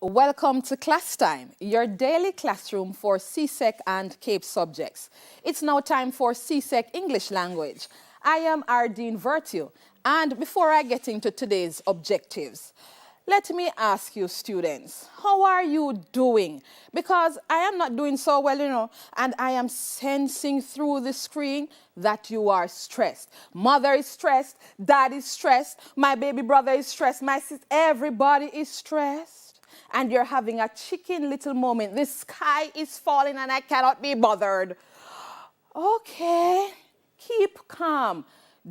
Welcome to Class Time, your daily classroom for CSEC and CAPE subjects. It's now time for CSEC English language. I am Ardeen Virtue, and before I get into today's objectives, let me ask you students, how are you doing? Because I am not doing so well, and I am sensing through the screen that you are stressed. Mother is stressed, dad is stressed, my baby brother is stressed, my sister, everybody is stressed. And you're having a chicken little moment. The sky is falling and I cannot be bothered. Okay, keep calm.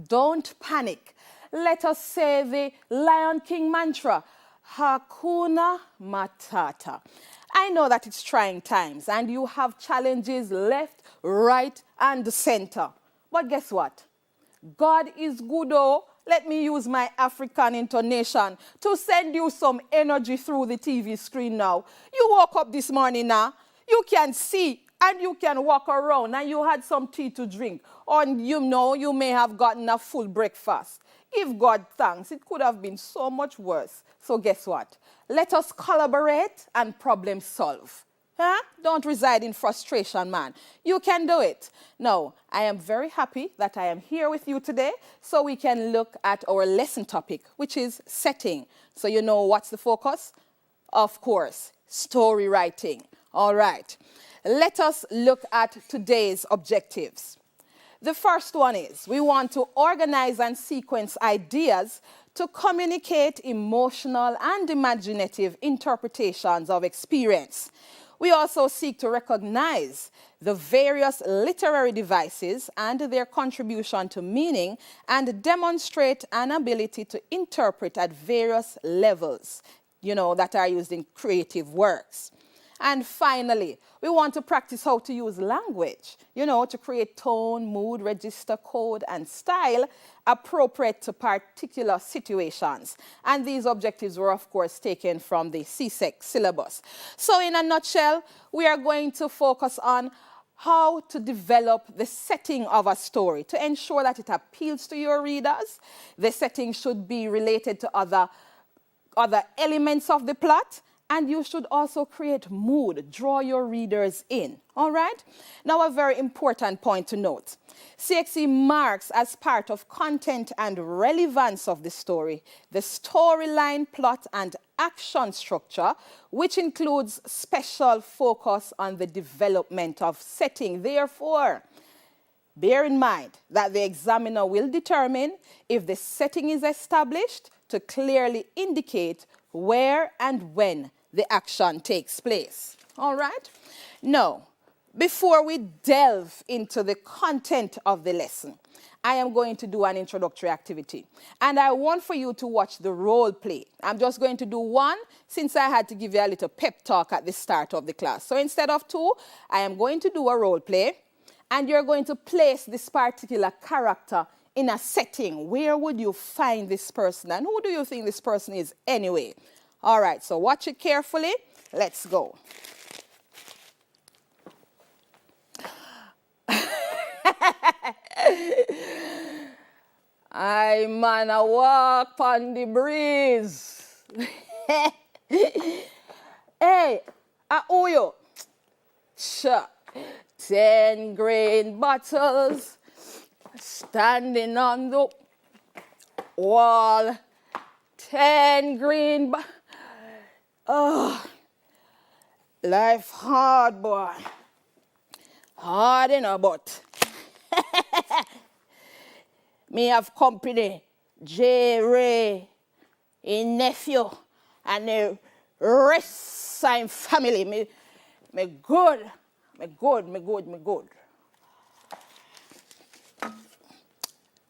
Don't panic. Let us say the Lion King mantra, Hakuna Matata. I know that it's trying times and you have challenges left, right, and center. But guess what? God is good, oh. Let me use my African intonation to send you some energy through the TV screen now. You woke up this morning now, you can see and you can walk around and you had some tea to drink. Or you may have gotten a full breakfast. Give God thanks. It could have been so much worse. So guess what? Let us collaborate and problem solve. Huh? Don't reside in frustration, man. You can do it. Now, I am very happy that I am here with you today so we can look at our lesson topic, which is setting. So you know what's the focus? Of course, story writing. All right. Let us look at today's objectives. The first one is we want to organize and sequence ideas to communicate emotional and imaginative interpretations of experience. We also seek to recognize the various literary devices and their contribution to meaning and demonstrate an ability to interpret at various levels, that are used in creative works. And finally, we want to practice how to use language, to create tone, mood, register, code, and style appropriate to particular situations. And these objectives were, of course, taken from the CSEC syllabus. So in a nutshell, we are going to focus on how to develop the setting of a story to ensure that it appeals to your readers. The setting should be related to other elements of the plot. And you should also create mood, draw your readers in, all right? Now, a very important point to note. CSEC marks as part of content and relevance of the story, the storyline, plot, and action structure, which includes special focus on the development of setting. Therefore, bear in mind that the examiner will determine if the setting is established to clearly indicate where and when the action takes place. All right? Now, before we delve into the content of the lesson, I am going to do an introductory activity. And I want for you to watch the role play. I'm just going to do one since I had to give you a little pep talk at the start of the class. So instead of two, I am going to do a role play. And you're going to place this particular character in a setting. Where would you find this person? And who do you think this person is anyway? All right, so watch it carefully. Let's go. I man a walk on the breeze. Hey, who you? Sure. 10 grain bottles standing on the wall. 10 green bottles. Oh, life hard, boy. Hard in a butt. Me have company, J. Ray, his nephew, and the rest of family. Me good.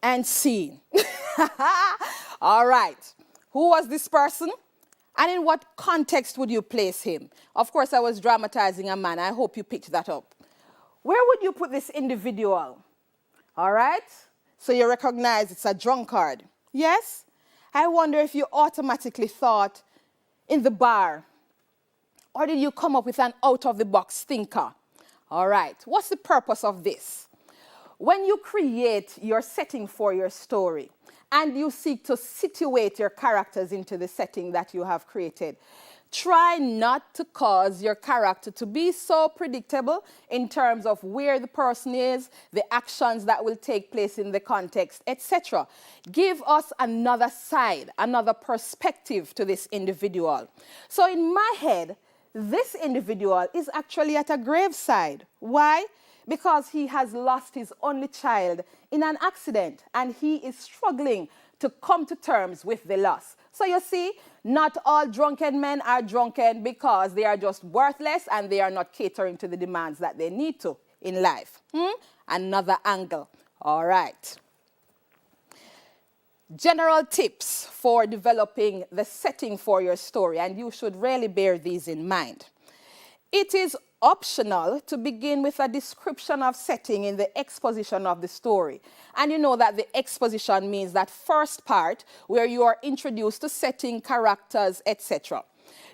And scene. All right. Who was this person? And in what context would you place him? Of course, I was dramatizing a man. I hope you picked that up. Where would you put this individual? All right? So you recognize it's a drunkard. Yes? I wonder if you automatically thought in the bar. Or did you come up with an out-of-the-box thinker? All right. What's the purpose of this? When you create your setting for your story, and you seek to situate your characters into the setting that you have created, Try not to cause your character to be so predictable in terms of where the person is, the actions that will take place in the context, etc. Give us another side, another perspective to this individual. So in my head, this individual is actually at a graveside. Why? Because he has lost his only child in an accident and he is struggling to come to terms with the loss. So you see, not all drunken men are drunken because they are just worthless and they are not catering to the demands that they need to in life. Another angle. All right. General tips for developing the setting for your story, and you should really bear these in mind. It is optional to begin with a description of setting in the exposition of the story. And you know that the exposition means that first part where you are introduced to setting, characters, etc.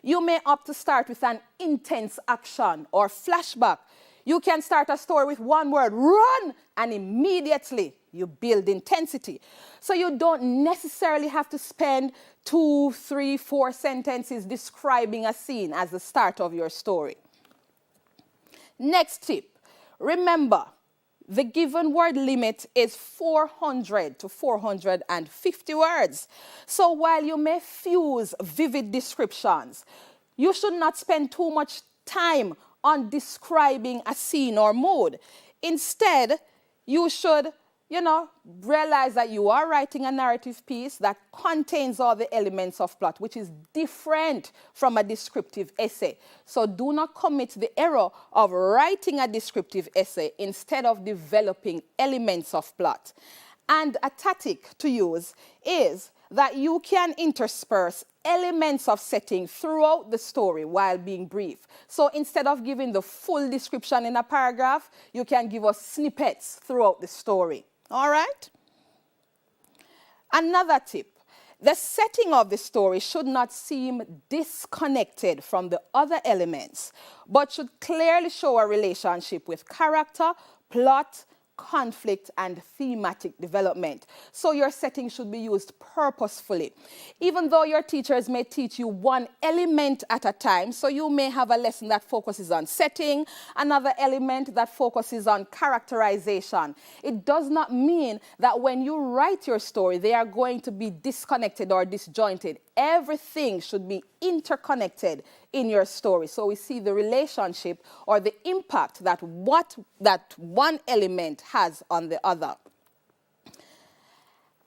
You may opt to start with an intense action or flashback. You can start a story with one word, run, and immediately you build intensity. So you don't necessarily have to spend 2, 3, 4 sentences describing a scene as the start of your story. Next tip, remember, the given word limit is 400 to 450 words. So while you may fuse vivid descriptions, you should not spend too much time on describing a scene or mood. Instead, you should, realize that you are writing a narrative piece that contains all the elements of plot, which is different from a descriptive essay. So do not commit the error of writing a descriptive essay instead of developing elements of plot. And a tactic to use is that you can intersperse elements of setting throughout the story while being brief. So instead of giving the full description in a paragraph, you can give us snippets throughout the story. All right? Another tip, the setting of the story should not seem disconnected from the other elements, but should clearly show a relationship with character, plot, conflict, and thematic development. So your setting should be used purposefully. Even though your teachers may teach you one element at a time, so you may have a lesson that focuses on setting, another element that focuses on characterization. It does not mean that when you write your story, they are going to be disconnected or disjointed. Everything should be interconnected in your story. So we see the relationship or the impact that one element has on the other.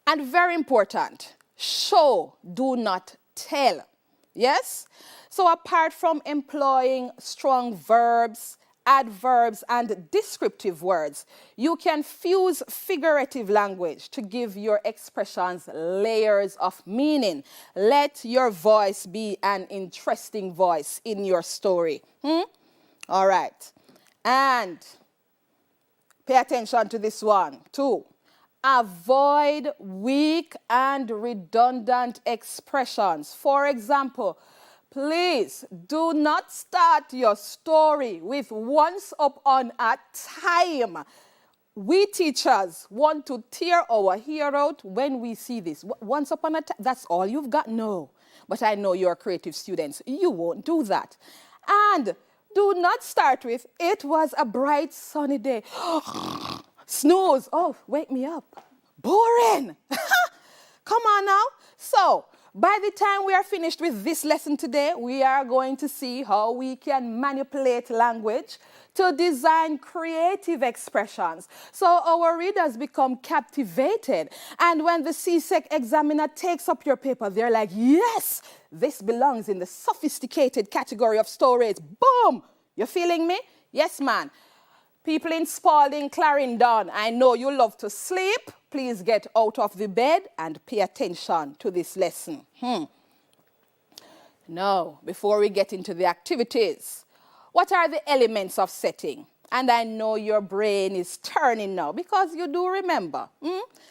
And very important, show, do not tell. Yes? So apart from employing strong verbs, adverbs, and descriptive words, you can fuse figurative language to give your expressions layers of meaning. Let your voice be an interesting voice in your story. All right. And pay attention to this one, too. Avoid weak and redundant expressions. For example, please do not start your story with once upon a time. We teachers want to tear our hair out when we see this. Once upon a time, that's all you've got? No. But I know you're creative students. You won't do that. And do not start with, it was a bright sunny day. Snooze. Oh, wake me up. Boring. Come on now. So, by the time we are finished with this lesson today, we are going to see how we can manipulate language to design creative expressions. So our readers become captivated. And when the CSEC examiner takes up your paper, they're like, yes, this belongs in the sophisticated category of stories. Boom! You feeling me? Yes, man. People in Spalding, Clarendon, I know you love to sleep. Please get out of the bed and pay attention to this lesson. Now, before we get into the activities, what are the elements of setting? And I know your brain is turning now because you do remember.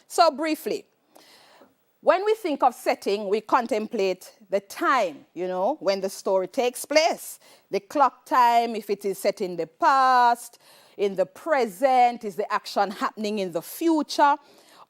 So briefly, when we think of setting, we contemplate the time, when the story takes place. The clock time, if it is set in the past, in the present, is the action happening in the future?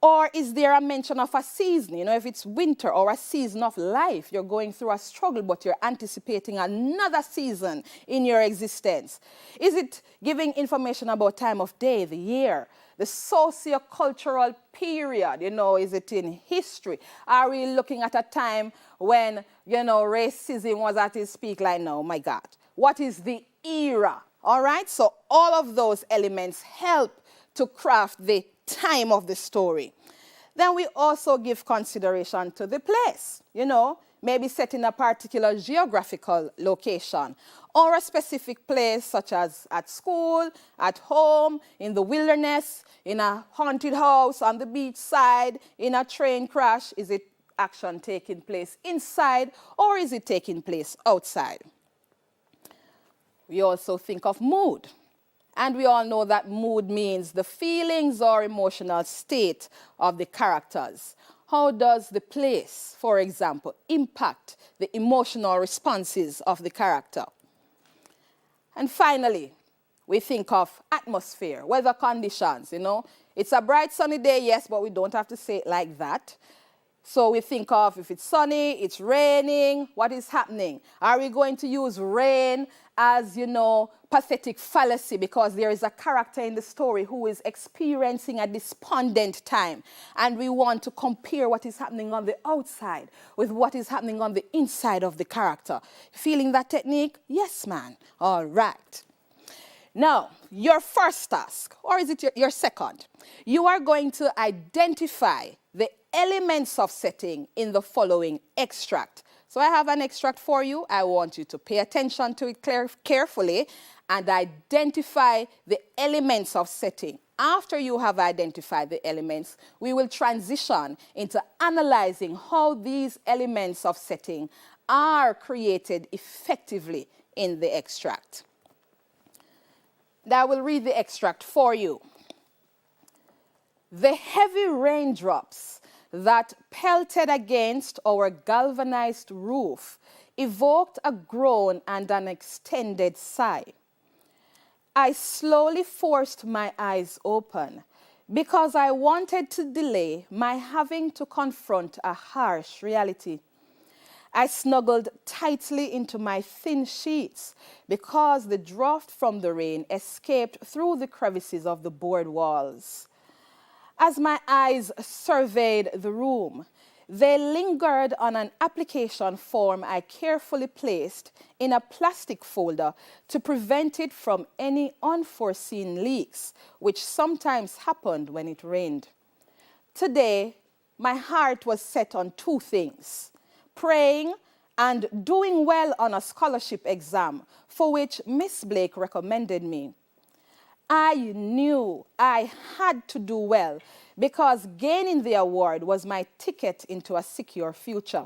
Or is there a mention of a season? You know, if it's winter or a season of life, you're going through a struggle, but you're anticipating another season in your existence. Is it giving information about time of day, the year, the socio-cultural period? You know, is it in history? Are we looking at a time when, you know, racism was at its peak? Like, no, my God. What is the era? All right? So all of those elements help to craft the time of the story. Then we also give consideration to the place, you know, maybe set in a particular geographical location or a specific place such as at school, at home, in the wilderness, in a haunted house, on the beach side, in a train crash. Is it action taking place inside or is it taking place outside? We also think of mood. And we all know that mood means the feelings or emotional state of the characters. How does the place, for example, impact the emotional responses of the character? And finally, we think of atmosphere, weather conditions, you know. It's a bright sunny day, yes, but we don't have to say it like that. So we think of if it's sunny, it's raining, what is happening? Are we going to use rain as, you know, pathetic fallacy because there is a character in the story who is experiencing a despondent time and we want to compare what is happening on the outside with what is happening on the inside of the character? Feeling that technique? Yes, man. All right. Now, your first task, or is it your second? You are going to identify the elements of setting in the following extract. So I have an extract for you. I want you to pay attention to it carefully and identify the elements of setting. After you have identified the elements, we will transition into analyzing how these elements of setting are created effectively in the extract. I will read the extract for you. The heavy raindrops that pelted against our galvanized roof evoked a groan and an extended sigh. I slowly forced my eyes open because I wanted to delay my having to confront a harsh reality. I snuggled tightly into my thin sheets because the draught from the rain escaped through the crevices of the board walls. As my eyes surveyed the room, they lingered on an application form I carefully placed in a plastic folder to prevent it from any unforeseen leaks, which sometimes happened when it rained. Today, my heart was set on two things: praying and doing well on a scholarship exam for which Miss Blake recommended me. I knew I had to do well because gaining the award was my ticket into a secure future.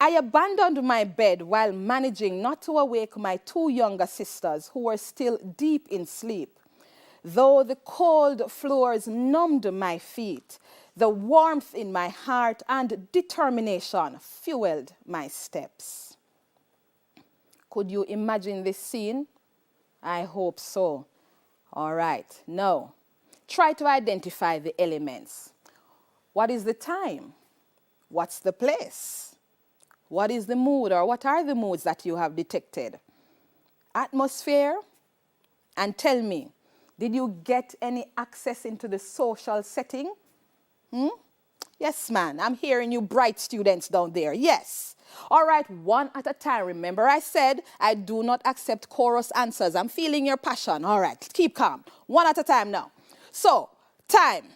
I abandoned my bed while managing not to awake my two younger sisters who were still deep in sleep. Though the cold floors numbed my feet, the warmth in my heart and determination fueled my steps. Could you imagine this scene? I hope so. All right, now, try to identify the elements. What is the time? What's the place? What is the mood, or what are the moods that you have detected? Atmosphere? And tell me, did you get any access into the social setting? Yes, man, I'm hearing you bright students down there. Yes. All right, one at a time. Remember I said I do not accept chorus answers. I'm feeling your passion. All right, keep calm. One at a time now. So, time.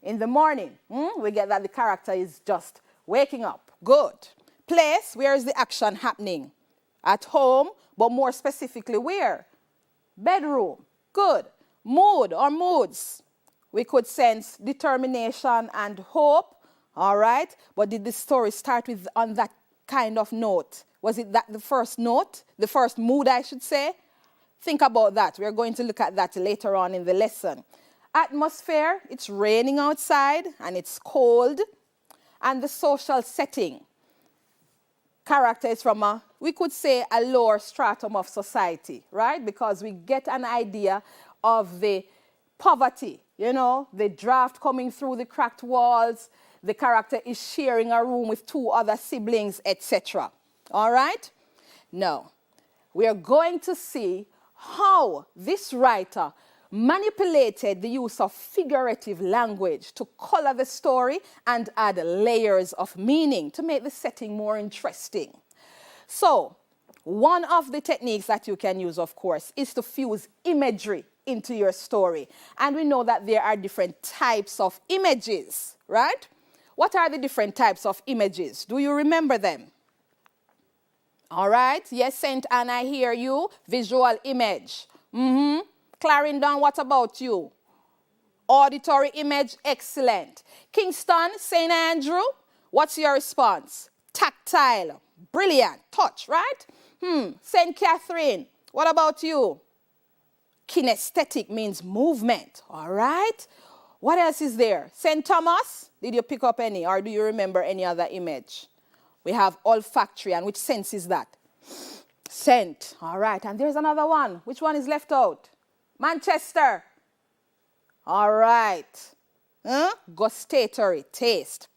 In the morning, we get that the character is just waking up. Good. Place, where is the action happening? At home, but more specifically where? Bedroom. Good. Mood or moods. We could sense determination and hope. All right, but did the story start with on that kind of note? Was it that the first note, the first mood, I should say? Think about that. We're going to look at that later on in the lesson. Atmosphere, it's raining outside and it's cold. And the social setting. Character is from we could say a lower stratum of society, right? Because we get an idea of the poverty, You know, the draft coming through the cracked walls, the character is sharing a room with two other siblings, etc. All right? Now, we are going to see how this writer manipulated the use of figurative language to color the story and add layers of meaning to make the setting more interesting. So, one of the techniques that you can use, of course, is to fuse imagery into your story. And we know that there are different types of images, right? What are the different types of images? Do you remember them? All right. Yes, Saint Anne, I hear you. Visual image. Clarendon, what about you? Auditory image, excellent. Kingston, St. Andrew, what's your response? Tactile, brilliant. Touch, right? St. Catherine, what about you? Kinesthetic means movement, all right? What else is there? St. Thomas, did you pick up any, or do you remember any other image? We have olfactory, and which sense is that? Scent, all right, and there's another one. Which one is left out? Manchester. All right. Gustatory, taste.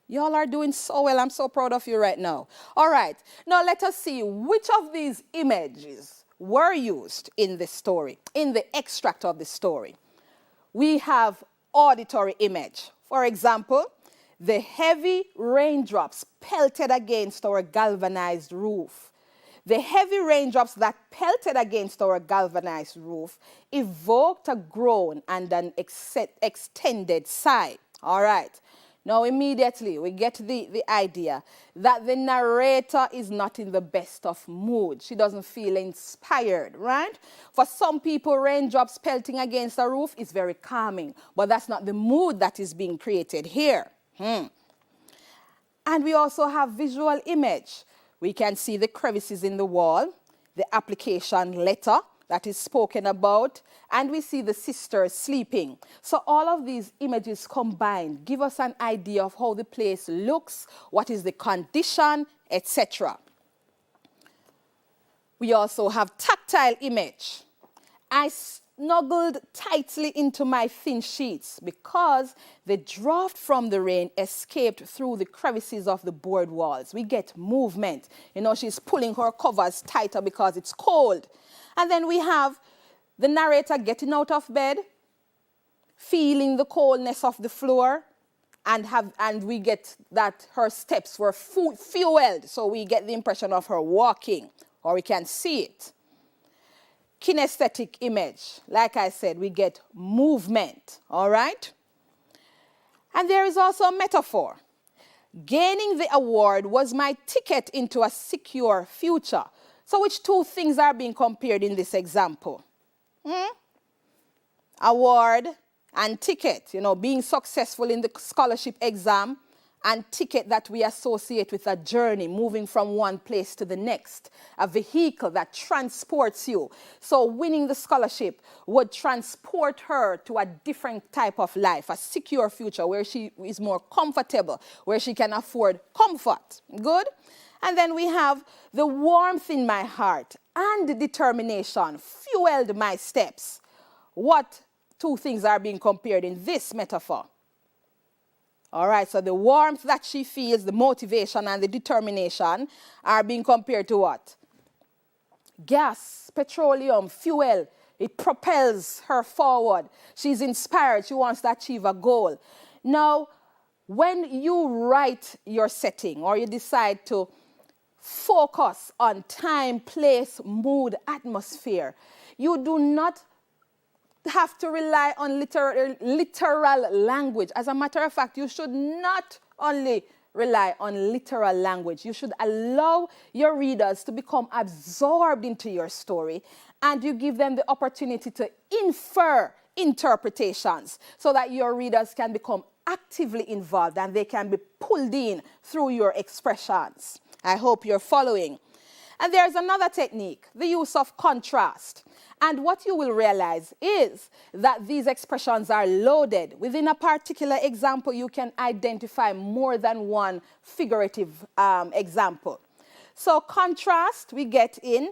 Y'all are doing so well. I'm so proud of you right now. All right. Now let us see which of these images were used in the story, in the extract of the story. We have auditory image. For example, the heavy raindrops pelted against our galvanized roof. The heavy raindrops that pelted against our galvanized roof evoked a groan and an extended sigh. All right. Now, immediately, we get the idea that the narrator is not in the best of mood. She doesn't feel inspired, right? For some people, raindrops pelting against a roof is very calming, but that's not the mood that is being created here. And we also have visual image. We can see the crevices in the wall, the application letter that is spoken about, and we see the sisters sleeping. So all of these images combined give us an idea of how the place looks, what is the condition, etc. We also have tactile image. I snuggled tightly into my thin sheets because the draft from the rain escaped through the crevices of the board walls. We get movement. You know, she's pulling her covers tighter because it's cold. And then we have the narrator getting out of bed, feeling the coldness of the floor, and we get that her steps were fueled. So we get the impression of her walking, or we can see it. Kinesthetic image, like I said, we get movement, all right? And there is also a metaphor. Gaining the award was my ticket into a secure future. So which two things are being compared in this example? Award and ticket, you know, being successful in the scholarship exam, and ticket that we associate with a journey, moving from one place to the next, a vehicle that transports you. So winning the scholarship would transport her to a different type of life, a secure future where she is more comfortable, where she can afford comfort. Good? And then we have the warmth in my heart and determination fueled my steps. What two things are being compared in this metaphor? All right, so the warmth that she feels, the motivation and the determination are being compared to what? Gas, petroleum, fuel. It propels her forward. She's inspired. She wants to achieve a goal. Now, when you write your setting or you decide to focus on time, place, mood, atmosphere, you do not have to rely on literal language. As a matter of fact, you should not only rely on literal language. You should allow your readers to become absorbed into your story, and you give them the opportunity to infer interpretations so that your readers can become actively involved and they can be pulled in through your expressions. I hope you're following. And there's another technique, the use of contrast. And what you will realize is that these expressions are loaded. Within a particular example, you can identify more than one figurative example. So contrast we get in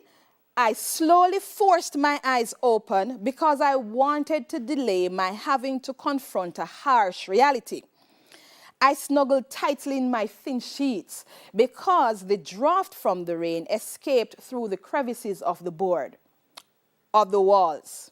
I slowly forced my eyes open because I wanted to delay my having to confront a harsh reality. I snuggled tightly in my thin sheets because the draft from the rain escaped through the crevices of the board, of the walls.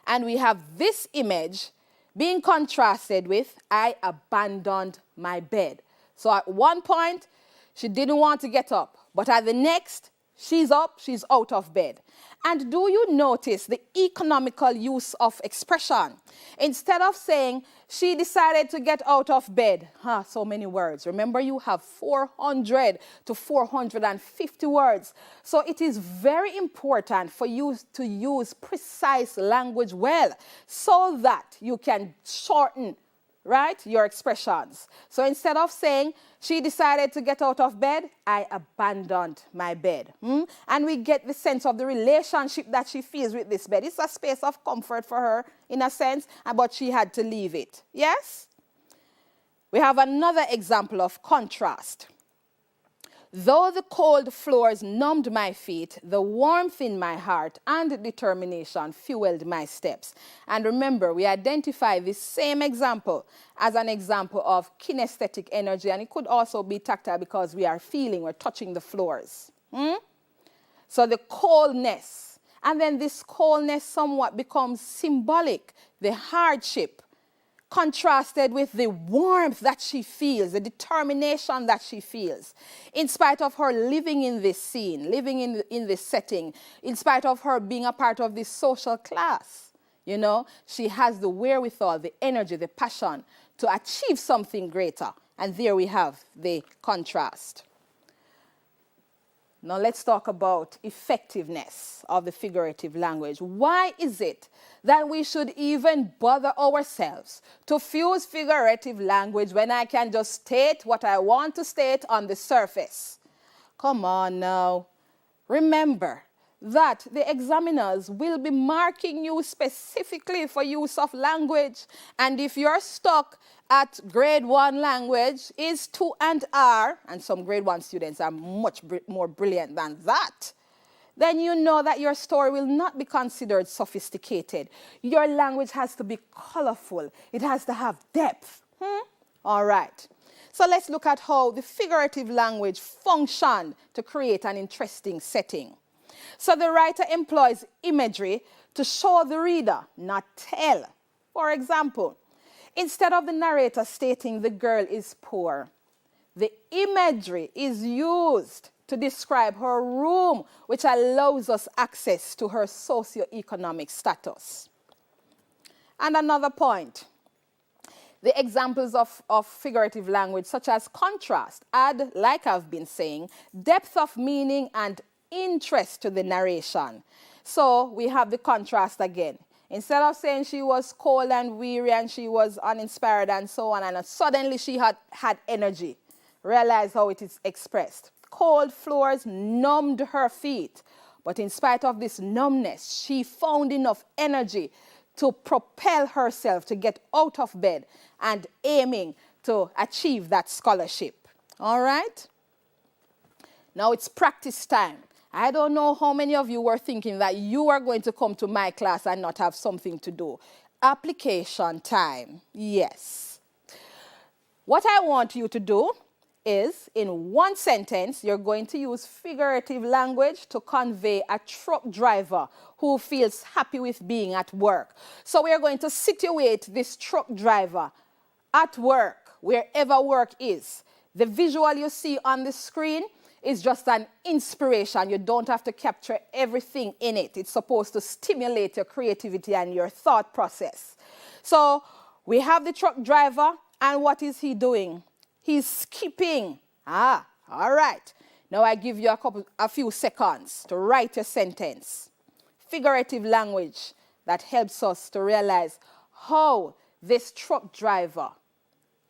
And we have this image being contrasted with, I abandoned my bed. So at one point, she didn't want to get up, but at the next, she's up, she's out of bed. And do you notice the economical use of expression? Instead of saying, she decided to get out of bed. So many words. Remember, you have 400 to 450 words. So it is very important for you to use precise language well so that you can shorten, right, your expressions. So instead of saying, she decided to get out of bed, I abandoned my bed. And we get the sense of the relationship that she feels with this bed. It's a space of comfort for her, in a sense, but she had to leave it. Yes? We have another example of contrast. Though the cold floors numbed my feet, the warmth in my heart and determination fueled my steps. And remember, we identify this same example as an example of kinesthetic energy, and it could also be tactile because we are feeling, we're touching the floors. So the coldness, and then this coldness somewhat becomes symbolic, the hardship, contrasted with the warmth that she feels, the determination that she feels. In spite of her living in this scene, living in this setting, in spite of her being a part of this social class, you know, she has the wherewithal, the energy, the passion to achieve something greater. And there we have the contrast. Now let's talk about effectiveness of the figurative language. Why is it that we should even bother ourselves to fuse figurative language when I can just state what I want to state on the surface? Come on now. Remember that the examiners will be marking you specifically for use of language. And if you're stuck at grade 1 language is to and are, and some grade 1 students are much more brilliant than that, then you know that your story will not be considered sophisticated. Your language has to be colorful. It has to have depth. All right. So let's look at how the figurative language functioned to create an interesting setting. So the writer employs imagery to show the reader, not tell. For example, instead of the narrator stating the girl is poor, the imagery is used to describe her room, which allows us access to her socioeconomic status. And another point, the examples of figurative language, such as contrast, add, like I've been saying, depth of meaning and interest to the narration. So we have the contrast again. Instead of saying she was cold and weary and she was uninspired and so on, and suddenly she had energy. Realize how it is expressed. Cold floors numbed her feet, but in spite of this numbness, she found enough energy to propel herself to get out of bed and aiming to achieve that scholarship. All right? Now it's practice time. I don't know how many of you were thinking that you are going to come to my class and not have something to do. Application time, yes. What I want you to do is, in one sentence, you're going to use figurative language to convey a truck driver who feels happy with being at work. So we are going to situate this truck driver at work, wherever work is. The visual you see on the screen is just an inspiration. You don't have to capture everything in it. It's supposed to stimulate your creativity and your thought process. So we have the truck driver, and what is he doing? He's skipping. All right. Now I give you a few seconds to write your sentence. Figurative language that helps us to realize how this truck driver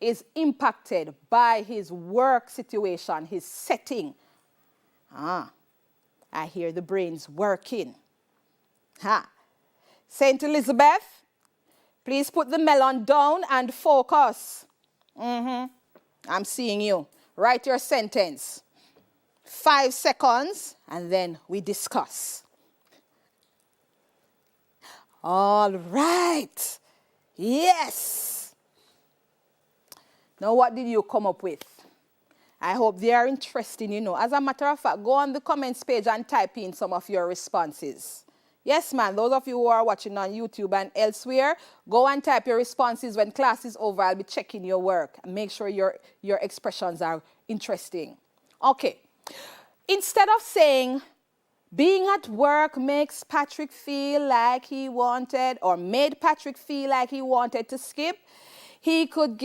is impacted by his work situation, his setting. I hear the brains working. Saint Elizabeth, please put the melon down and focus. I'm seeing you. Write your sentence. 5 seconds, and then we discuss. All right. Yes. Now, what did you come up with? I hope they are interesting, you know. As a matter of fact, go on the comments page and type in some of your responses. Yes, man, those of you who are watching on YouTube and elsewhere, go and type your responses. When class is over, I'll be checking your work and make sure your expressions are interesting. Okay. Instead of saying, being at work makes Patrick feel like he wanted, or made Patrick feel like he wanted to skip, you could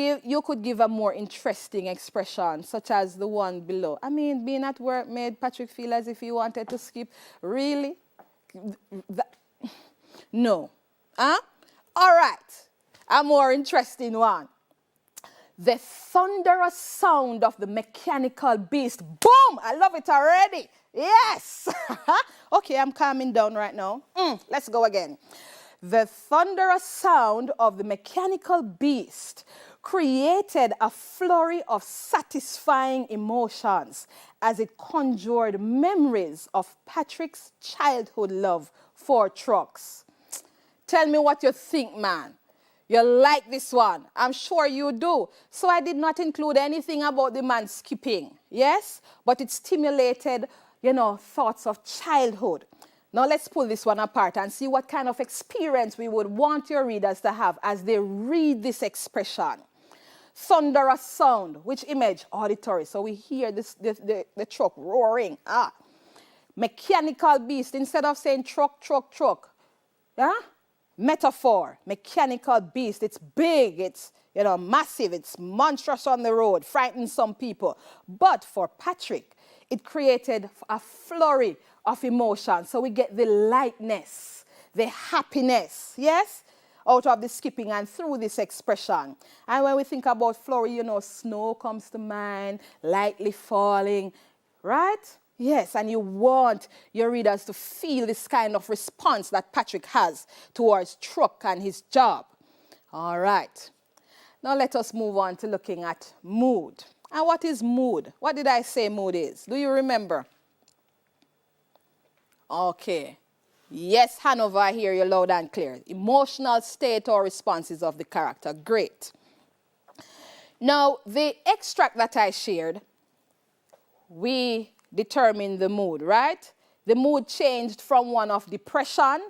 give a more interesting expression, such as the one below. I mean, being at work made Patrick feel as if he wanted to skip. Really? No. Huh? All right. A more interesting one. The thunderous sound of the mechanical beast. Boom! I love it already. Yes. Okay, I'm calming down right now. Let's go again. The thunderous sound of the mechanical beast created a flurry of satisfying emotions as it conjured memories of Patrick's childhood love for trucks. Tell me what you think, man. You like this one? I'm sure you do. So I did not include anything about the man skipping, yes? But it stimulated, you know, thoughts of childhood. Now let's pull this one apart and see what kind of experience we would want your readers to have as they read this expression. Thunderous sound. Which image? Auditory. So we hear the truck roaring. Mechanical beast. Instead of saying truck, truck, truck. Yeah? Metaphor. Mechanical beast. It's big. It's, you know, massive. It's monstrous on the road. Frightens some people. But for Patrick, it created a flurry of emotion. So we get the lightness, the happiness, yes, out of the skipping and through this expression. And when we think about flurry, you know, snow comes to mind, lightly falling, right? Yes, and you want your readers to feel this kind of response that Patrick has towards truck and his job. All right. Now let us move on to looking at mood. And what is mood? What did I say mood is? Do you remember? Okay. Yes, Hanover, I hear you loud and clear. Emotional state or responses of the character. Great. Now, the extract that I shared, we determined the mood, right? The mood changed from one of depression,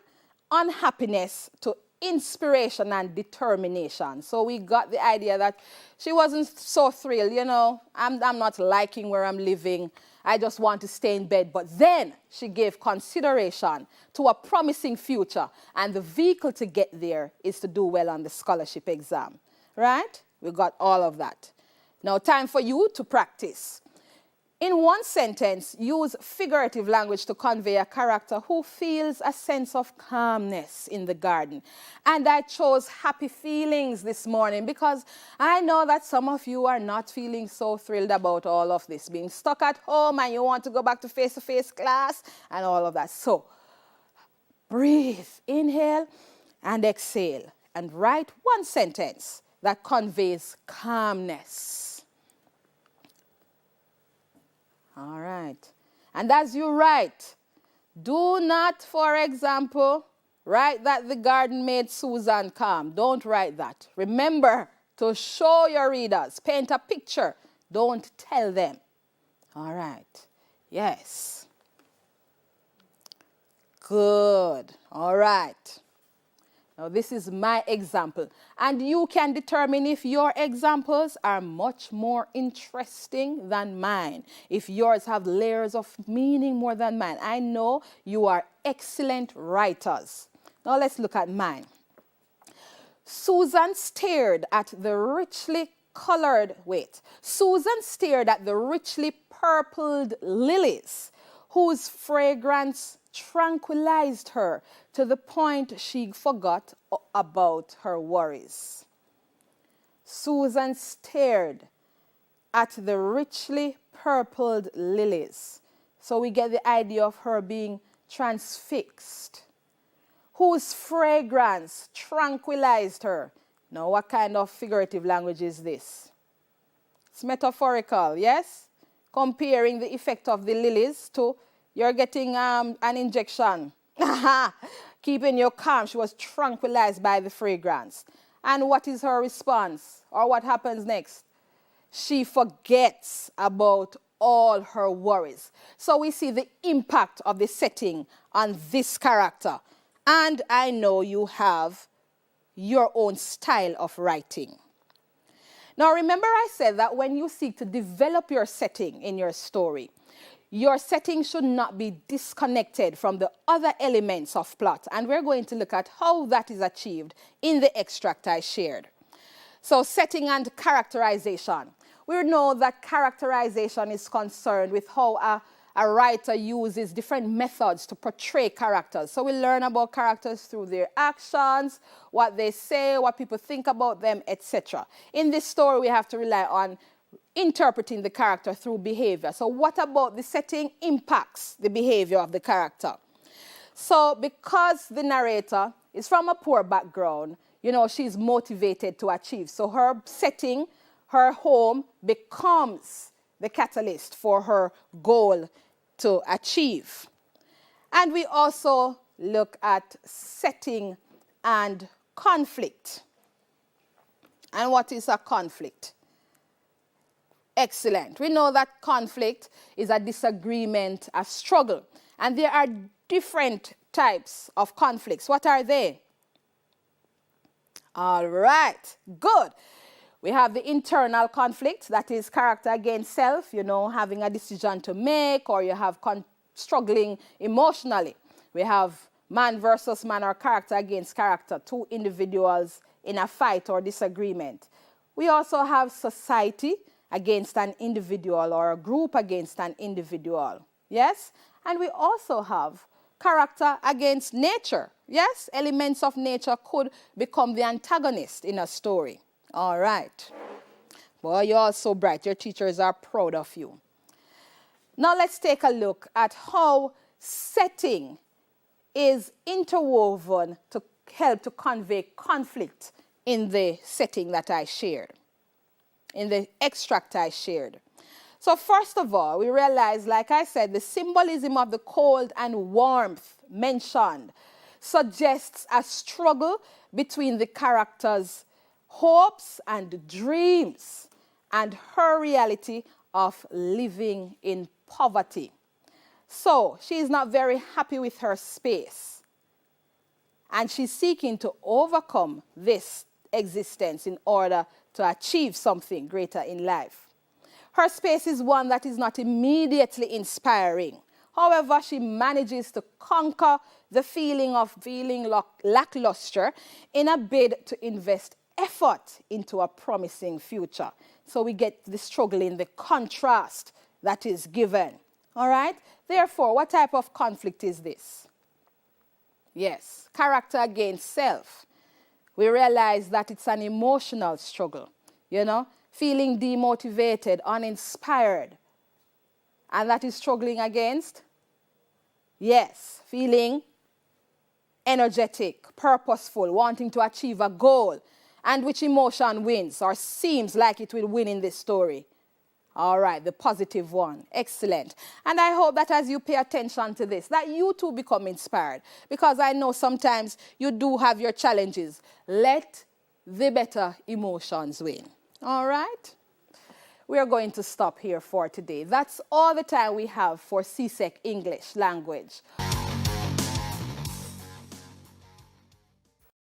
unhappiness, to inspiration and determination. So we got the idea that she wasn't so thrilled, you know, I'm not liking where I'm living. I just want to stay in bed. But then she gave consideration to a promising future. And the vehicle to get there is to do well on the scholarship exam. Right? We got all of that. Now, time for you to practice. In one sentence, use figurative language to convey a character who feels a sense of calmness in the garden. And I chose happy feelings this morning because I know that some of you are not feeling so thrilled about all of this, being stuck at home and you want to go back to face-to-face class and all of that. So, breathe, inhale and exhale, and write one sentence that conveys calmness. All right. And as you write, do not, for example, write that the garden made Susan calm. Don't write that. Remember to show your readers. Paint a picture. Don't tell them. All right. Yes. Good. All right. Now, this is my example. And you can determine if your examples are much more interesting than mine. If yours have layers of meaning more than mine. I know you are excellent writers. Now, let's look at mine. Susan stared at the richly purpled lilies, whose fragrance tranquilized her to the point she forgot about her worries. Susan stared at the richly purpled lilies. So we get the idea of her being transfixed. Whose fragrance tranquilized her. Now, what kind of figurative language is this? It's metaphorical, yes? comparing the effect of the lilies to you're getting an injection. Keeping you calm. She was tranquilized by the fragrance. And what is her response? Or what happens next? She forgets about all her worries. So we see the impact of the setting on this character. And I know you have your own style of writing. Now remember I said that when you seek to develop your setting in your story, your setting should not be disconnected from the other elements of plot. And we're going to look at how that is achieved in the extract I shared. So setting and characterization. We know that characterization is concerned with how a writer uses different methods to portray characters. So we learn about characters through their actions, what they say, what people think about them, etc. In this story, we have to rely on interpreting the character through behavior. So what about the setting impacts the behavior of the character? So because the narrator is from a poor background, you know, she's motivated to achieve. So her setting, her home becomes the catalyst for her goal to achieve. And we also look at setting and conflict. And what is a conflict? Excellent. We know that conflict is a disagreement, a struggle. And there are different types of conflicts. What are they? All right, good. We have the internal conflict, that is character against self, you know, having a decision to make, or you have struggling emotionally. We have man versus man, or character against character, two individuals in a fight or disagreement. We also have society against an individual, or a group against an individual. Yes? And we also have character against nature. Yes? Elements of nature could become the antagonist in a story. All right. Boy, you're all so bright. Your teachers are proud of you. Now let's take a look at how setting is interwoven to help to convey conflict in the setting that I shared, in the extract I shared. So first of all, we realize, like I said, the symbolism of the cold and warmth mentioned suggests a struggle between the character's hopes and dreams and her reality of living in poverty. So she is not very happy with her space, and she's seeking to overcome this existence in order to achieve something greater in life. Her space is one that is not immediately inspiring. However, she manages to conquer the feeling of feeling lackluster in a bid to invest effort into a promising future. So we get the struggle in the contrast that is given. All right? Therefore, what type of conflict is this? Yes, character against self. We realize that it's an emotional struggle, you know, feeling demotivated, uninspired. And that is struggling against, yes, feeling energetic, purposeful, wanting to achieve a goal. And which emotion wins or seems like it will win in this story? All right, the positive one. Excellent. And I hope that as you pay attention to this, that you too become inspired. Because I know sometimes you do have your challenges. Let the better emotions win. All right? We are going to stop here for today. That's all the time we have for CSEC English language.